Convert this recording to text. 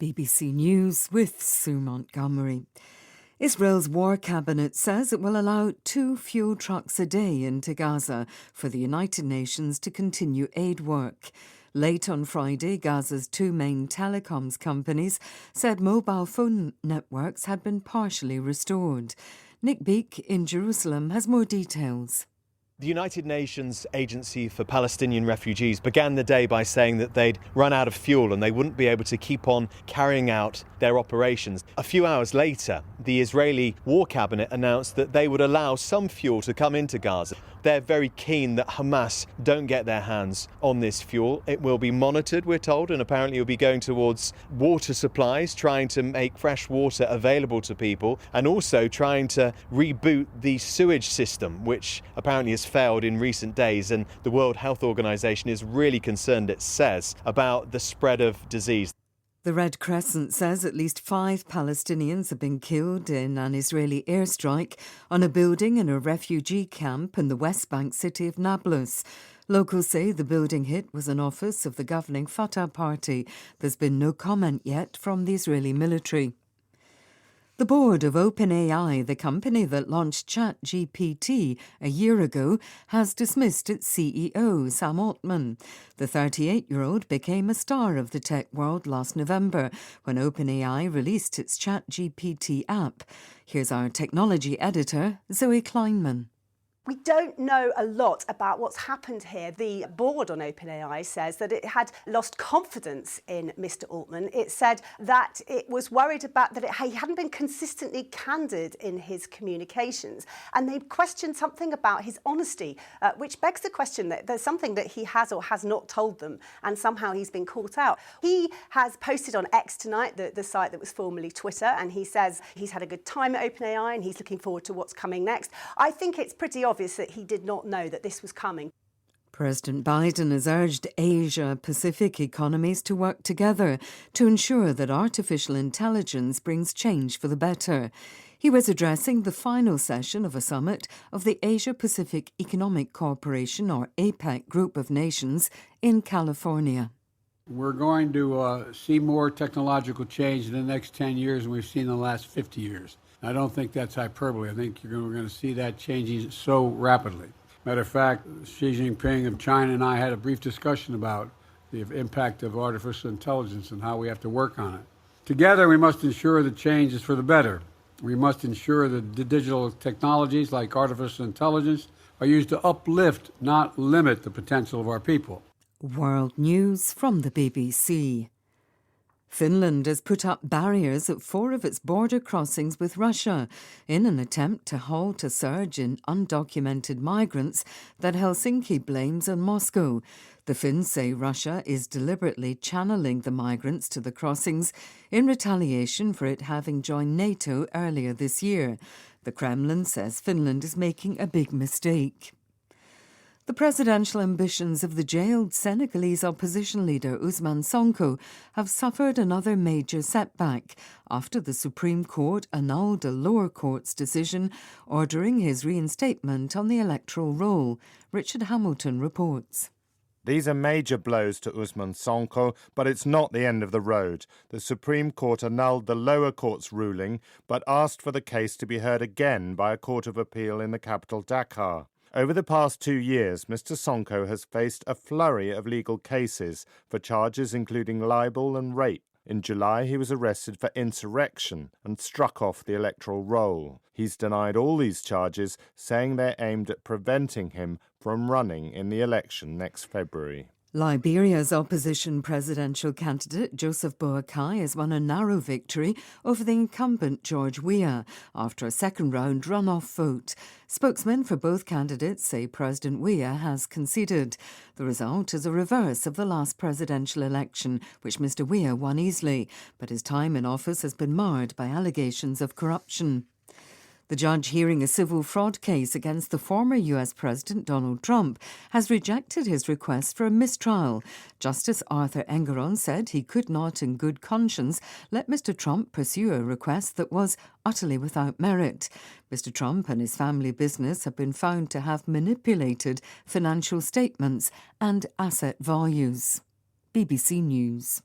BBC News with Sue Montgomery. Israel's war cabinet says it will allow 2 fuel trucks a day into Gaza for the United Nations to continue aid work. Late on Friday, Gaza's 2 main telecoms companies said mobile phone networks had been partially restored. Nick Beek in Jerusalem has more details. The United Nations Agency for Palestinian Refugees began the day by saying that they'd run out of fuel and they wouldn't be able to keep on carrying out their operations. A few hours later, the Israeli War Cabinet announced that they would allow some fuel to come into Gaza. They're very keen that Hamas don't get their hands on this fuel. It will be monitored, we're told, and apparently it will be going towards water supplies, trying to make fresh water available to people, and also trying to reboot the sewage system, which apparently has failed in recent days. And the World Health Organization is really concerned, it says, about the spread of disease. The Red Crescent says at least 5 Palestinians have been killed in an Israeli airstrike on a building in a refugee camp in the West Bank city of Nablus. Locals say the building hit was an office of the governing Fatah party. There's been no comment yet from the Israeli military. The board of OpenAI, the company that launched ChatGPT a year ago, has dismissed its CEO, Sam Altman. The 38-year-old became a star of the tech world last November when OpenAI released its ChatGPT app. Here's our technology editor, Zoe Kleinman. We don't know a lot about what's happened here. The board on OpenAI says that it had lost confidence in Mr. Altman. It said that it was worried about that he hadn't been consistently candid in his communications. And they questioned something about his honesty, which begs the question that there's something that he has or has not told them, and somehow he's been caught out. He has posted on X tonight, the site that was formerly Twitter, and he says he's had a good time at OpenAI and he's looking forward to what's coming next. I think it's pretty obvious that he did not know that this was coming. President Biden has urged Asia-Pacific economies to work together to ensure that artificial intelligence brings change for the better. He was addressing the final session of a summit of the Asia-Pacific Economic Cooperation, or APEC, group of nations in California. We're going to see more technological change in the next 10 years than we've seen in the last 50 years. I don't think that's hyperbole. I think we're going to see that changing so rapidly. Matter of fact, Xi Jinping of China and I had a brief discussion about the impact of artificial intelligence and how we have to work on it. Together, we must ensure the change is for the better. We must ensure that the digital technologies like artificial intelligence are used to uplift, not limit, the potential of our people. World News from the BBC. Finland has put up barriers at 4 of its border crossings with Russia in an attempt to halt a surge in undocumented migrants that Helsinki blames on Moscow. The Finns say Russia is deliberately channeling the migrants to the crossings in retaliation for it having joined NATO earlier this year. The Kremlin says Finland is making a big mistake. The presidential ambitions of the jailed Senegalese opposition leader Ousmane Sonko have suffered another major setback after the Supreme Court annulled a lower court's decision ordering his reinstatement on the electoral roll. Richard Hamilton reports. These are major blows to Ousmane Sonko, but it's not the end of the road. The Supreme Court annulled the lower court's ruling, but asked for the case to be heard again by a court of appeal in the capital Dakar. Over the past 2 years, Mr. Sonko has faced a flurry of legal cases for charges including libel and rape. In July, he was arrested for insurrection and struck off the electoral roll. He's denied all these charges, saying they're aimed at preventing him from running in the election next February. Liberia's opposition presidential candidate Joseph Boakai has won a narrow victory over the incumbent George Weah after a second-round runoff vote. Spokesmen for both candidates say President Weah has conceded. The result is a reverse of the last presidential election, which Mr. Weah won easily, but his time in office has been marred by allegations of corruption. The judge hearing a civil fraud case against the former US President Donald Trump has rejected his request for a mistrial. Justice Arthur Engoron said he could not in good conscience let Mr. Trump pursue a request that was utterly without merit. Mr. Trump and his family business have been found to have manipulated financial statements and asset values. BBC News.